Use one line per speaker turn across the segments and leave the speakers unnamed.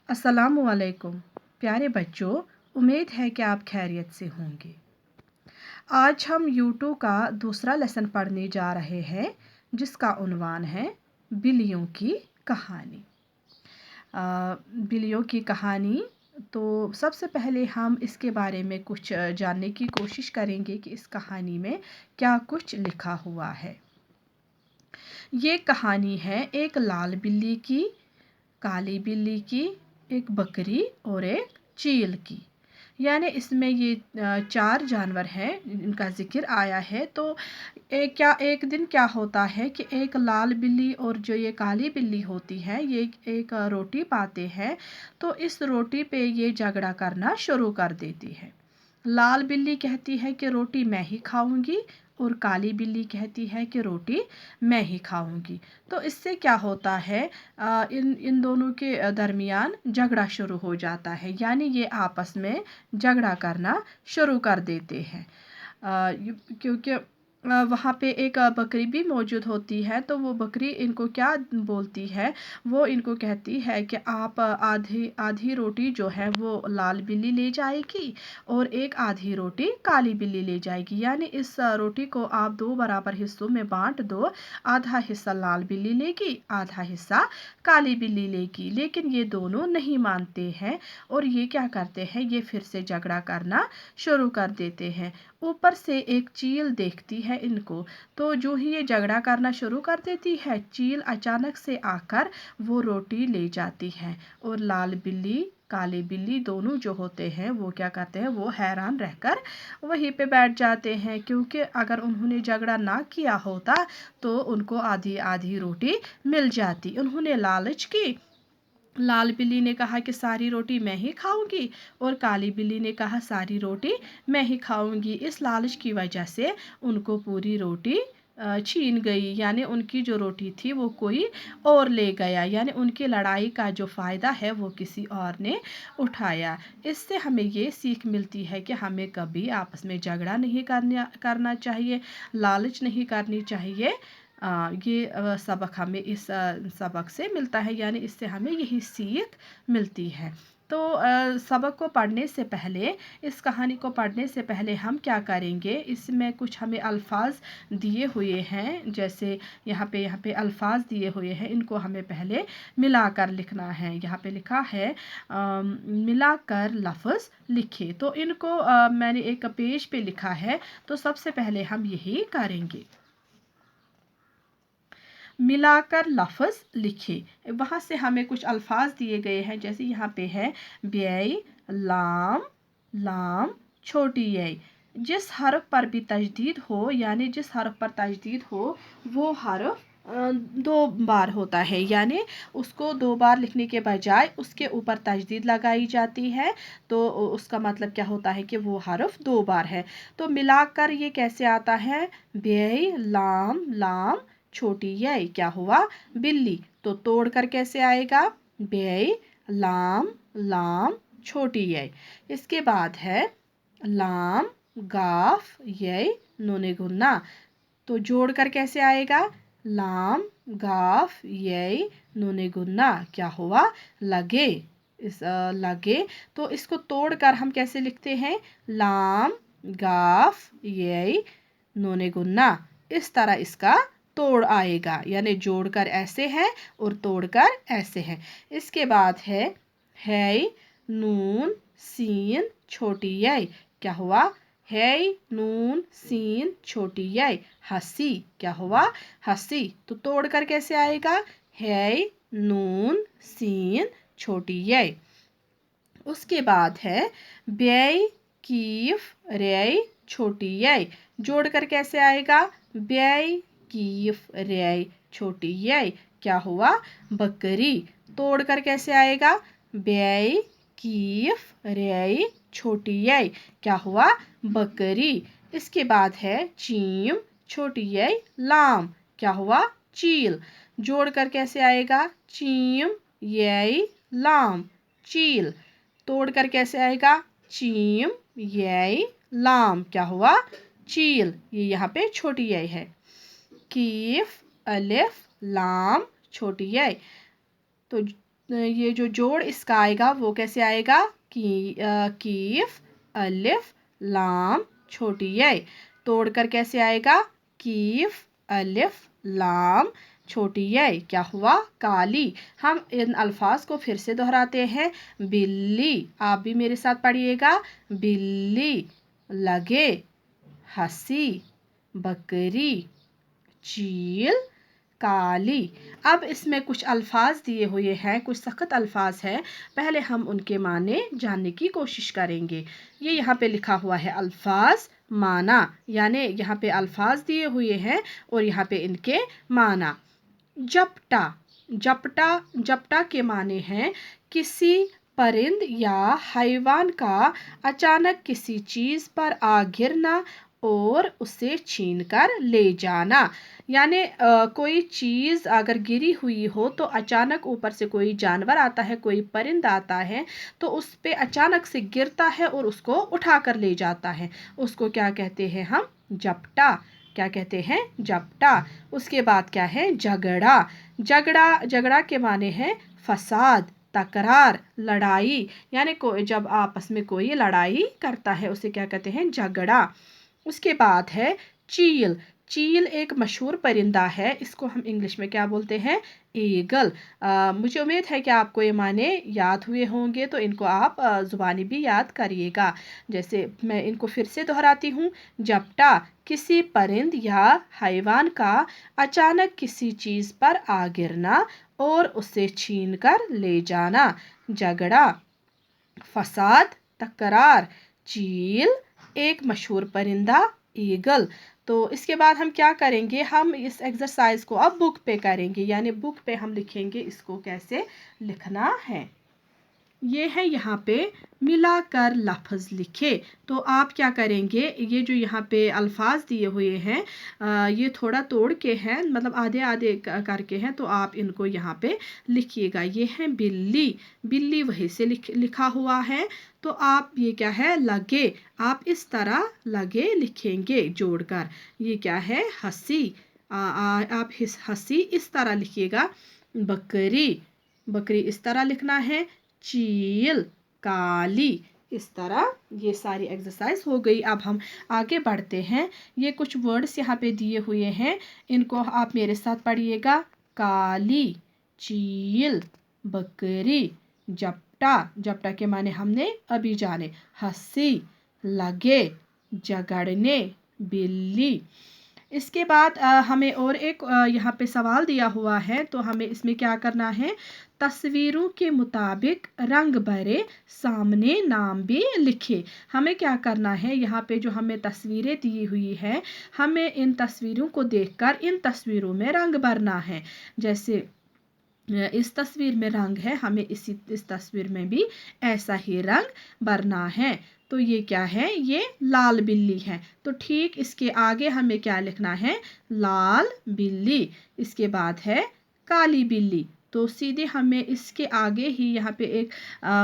अस्सलामुअलैकुम प्यारे बच्चों, उम्मीद है कि आप खैरियत से होंगे। आज हम यूट्यूब का दूसरा लेसन पढ़ने जा रहे हैं जिसका उन्वान है बिल्लियों की कहानी। बिल्लियों की कहानी। तो सबसे पहले हम इसके बारे में कुछ जानने की कोशिश करेंगे कि इस कहानी में क्या कुछ लिखा हुआ है। ये कहानी है एक लाल बिल्ली की, काली बिल्ली की, एक बकरी और एक चील की। यानी इसमें ये 4 जानवर हैं इनका जिक्र आया है। तो एक दिन क्या होता है कि एक लाल बिल्ली और जो ये काली बिल्ली होती है ये एक रोटी पाते हैं। तो इस रोटी पे ये झगड़ा करना शुरू कर देती है। लाल बिल्ली कहती है कि रोटी मैं ही खाऊंगी और काली बिल्ली कहती है कि रोटी मैं ही खाऊंगी। तो इससे क्या होता है, इन दोनों के दरमियान झगड़ा शुरू हो जाता है। यानी ये आपस में झगड़ा करना शुरू कर देते हैं। क्योंकि वहाँ पे एक बकरी भी मौजूद होती है। तो वो बकरी इनको क्या बोलती है, वो इनको कहती है कि आप आधी आधी रोटी जो है वो लाल बिल्ली ले जाएगी और एक आधी रोटी काली बिल्ली ले जाएगी। यानी इस रोटी को आप 2 बराबर हिस्सों में बांट दो। आधा हिस्सा लाल बिल्ली लेगी, आधा हिस्सा काली बिल्ली लेगी। लेकिन ये दोनों नहीं मानते हैं और ये क्या करते हैं, ये फिर से झगड़ा करना शुरू कर देते हैं। ऊपर से एक चील देखती है इनको। तो जो ही ये झगड़ा करना शुरू कर देती है, चील अचानक से आकर वो रोटी ले जाती है और लाल बिल्ली काली बिल्ली दोनों जो होते हैं वो क्या करते हैं, वो हैरान रहकर वहीं पे बैठ जाते हैं। क्योंकि अगर उन्होंने झगड़ा ना किया होता तो उनको आधी आधी रोटी मिल जाती। उन्होंने लालच की। लाल बिल्ली ने कहा कि सारी रोटी मैं ही खाऊंगी और काली बिल्ली ने कहा सारी रोटी मैं ही खाऊंगी। इस लालच की वजह से उनको पूरी रोटी छीन गई। यानी उनकी जो रोटी थी वो कोई और ले गया। यानी उनकी लड़ाई का जो फ़ायदा है वो किसी और ने उठाया। इससे हमें ये सीख मिलती है कि हमें कभी आपस में झगड़ा नहीं करना चाहिए, लालच नहीं करनी चाहिए। ये सबक हमें इस सबक से मिलता है। यानी इससे हमें यही सीख मिलती है। तो सबक को पढ़ने से पहले, इस कहानी को पढ़ने से पहले हम क्या करेंगे, इसमें कुछ हमें अल्फाज दिए हुए हैं। जैसे यहाँ पे अल्फाज दिए हुए हैं, इनको हमें पहले मिलाकर लिखना है। यहाँ पे लिखा है मिलाकर लफ्ज़ लिखे। तो इनको मैंने एक पेज पे लिखा है। तो सबसे पहले हम यही करेंगे, मिलाकर लफ्ज़ लिखे। वहाँ से हमें कुछ अल्फाज दिए गए हैं। जैसे यहाँ पे है ब्याई, लाम, लाम, छोटी यई। जिस हरफ पर भी तजदीद हो, यानी जिस हरफ पर तजदीद हो वो हरफ 2 बार होता है। यानी उसको 2 बार लिखने के बजाय उसके ऊपर तजदीद लगाई जाती है। तो उसका मतलब क्या होता है कि वो हरफ 2 बार है। तो मिलाकर ये कैसे आता है, ब्याई, लाम, लाम, छोटी यई। क्या हुआ, बिल्ली। तो तोड़कर कैसे आएगा, बेई, लाम, लाम, छोटी यई। इसके बाद है लाम, गाफ, यई, नूने गुन्ना। तो जोड़कर कैसे आएगा, लाम, गाफ, यई, नूने गुन्ना। क्या हुआ, लगे। लगे। तो इसको तोड़कर हम कैसे लिखते हैं, लाम, गाफ, यई, नूने गुन्ना। इस तरह इसका तोड़ आएगा। यानी जोड़कर ऐसे है और तोड़कर ऐसे है। इसके बाद है नून, सीन, छोटी यई। क्या हुआ, है नून, सीन, छोटी यई, हंसी। क्या हुआ, हंसी। तो तोड़कर कैसे आएगा, है नून, सीन, छोटी यई। उसके बाद है ब्याई, कीफ, रेई, छोटी यई। जोड़कर कैसे आएगा, ब्याई, कीफ, रेई, छोटी यई। क्या हुआ, बकरी। तोड़कर कैसे आएगा, ब्याई, कीफ, रेई, छोटी यई। क्या हुआ, बकरी। इसके बाद है चीम, छोटी यई, लाम। क्या हुआ, चील। जोड़कर कैसे आएगा, चीम, यई, लाम, चील। तोड़कर कैसे आएगा, चीम, यई, लाम। क्या हुआ, चील। ये यहाँ पे छोटी यई है। कीफ, अलिफ, लाम, छोटी यई। तो ये जो जोड़ इसका आएगा वो कैसे आएगा? कीफ अलिफ लाम छोटी ये। तोड़कर कैसे आएगा? कीफ अलिफ लाम छोटी ये। क्या हुआ? काली। हम इन अल्फाज को फिर से दोहराते हैं। बिल्ली, आप भी मेरे साथ पढ़िएगा। बिल्ली, लगे, हंसी, बकरी, चील, काली। अब इसमें कुछ अल्फाज दिए हुए हैं, कुछ सख्त अल्फाज हैं। पहले हम उनके माने जानने की कोशिश करेंगे। ये यहाँ पे लिखा हुआ है अल्फाज माना, यानी यहाँ पे अल्फाज दिए हुए हैं और यहाँ पे इनके माना। जपटा, जपटा, जपटा के माने हैं किसी परिंद या हैवान का अचानक किसी चीज़ पर आ गिरना और उसे छीनकर ले जाना। यानी कोई चीज़ अगर गिरी हुई हो तो अचानक ऊपर से कोई जानवर आता है, कोई परिंदा आता है तो उस पे अचानक से गिरता है और उसको उठा कर ले जाता है। उसको क्या कहते हैं हम? जपटा। क्या कहते हैं? जपटा। उसके बाद क्या है? झगड़ा। झगड़ा, झगड़ा के माने हैं फसाद, तकरार, लड़ाई। यानी कोई जब आपस में कोई लड़ाई करता है उसे क्या कहते हैं? झगड़ा। उसके बाद है चील। चील एक मशहूर परिंदा है, इसको हम इंग्लिश में क्या बोलते हैं? ईगल। मुझे उम्मीद है कि आपको ये माने याद हुए होंगे, तो इनको आप ज़ुबानी भी याद करिएगा। जैसे मैं इनको फिर से दोहराती हूँ। जपटा, किसी परिंद या हैवान का अचानक किसी चीज़ पर आ गिरना और उसे छीन कर ले जाना। झगड़ा, फसाद, तकरार। चील, एक मशहूर परिंदा, ईगल। तो इसके बाद हम क्या करेंगे? हम इस एक्सरसाइज को अब बुक पे करेंगे, यानी बुक पे हम लिखेंगे इसको कैसे लिखना है। ये है यहाँ पे मिलाकर लफ्ज़ लिखे। तो आप क्या करेंगे? ये जो यहाँ पे अल्फाज दिए हुए हैं ये थोड़ा तोड़ के हैं, मतलब आधे आधे करके हैं, तो आप इनको यहाँ पे लिखिएगा। ये है बिल्ली, बिल्ली वहीं से लिखा हुआ है। तो आप ये क्या है? लगे, आप इस तरह लगे लिखेंगे जोड़कर। ये क्या है? हंसी, आप हंसी इस तरह लिखिएगा। बकरी, बकरी इस तरह लिखना है। चील, काली, इस तरह। ये सारी एक्सरसाइज हो गई। अब हम आगे बढ़ते हैं। ये कुछ वर्ड्स यहाँ पे दिए हुए हैं, इनको आप मेरे साथ पढ़िएगा। काली, चील, बकरी, जपटा, जपटा के माने हमने अभी जाने। हंसी, लगे, झगड़ने, बिल्ली। इसके बाद हमें और एक यहाँ पे सवाल दिया हुआ है, तो हमें इसमें क्या करना है? तस्वीरों के मुताबिक रंग भरे, सामने नाम भी लिखे। हमें क्या करना है? यहाँ पे जो हमें तस्वीरें दी हुई है, हमें इन तस्वीरों को देखकर इन तस्वीरों में रंग भरना है। जैसे इस तस्वीर में रंग है, हमें इस तस्वीर में भी ऐसा ही रंग भरना है। तो ये क्या है? ये लाल बिल्ली है। तो ठीक इसके आगे हमें क्या लिखना है? लाल बिल्ली। इसके बाद है काली बिल्ली। तो सीधे हमें इसके आगे ही यहाँ पे एक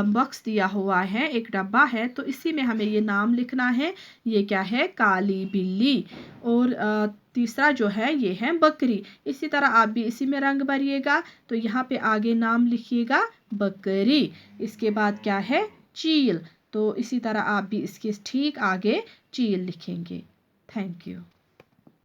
बॉक्स दिया हुआ है, एक डब्बा है, तो इसी में हमें ये नाम लिखना है। ये क्या है? काली बिल्ली। और तीसरा जो है ये है बकरी। इसी तरह आप भी इसी में रंग भरिएगा। तो यहाँ पे आगे नाम लिखिएगा बकरी। इसके बाद क्या है? चील। तो इसी तरह आप भी इसके ठीक आगे चील लिखेंगे। Thank you.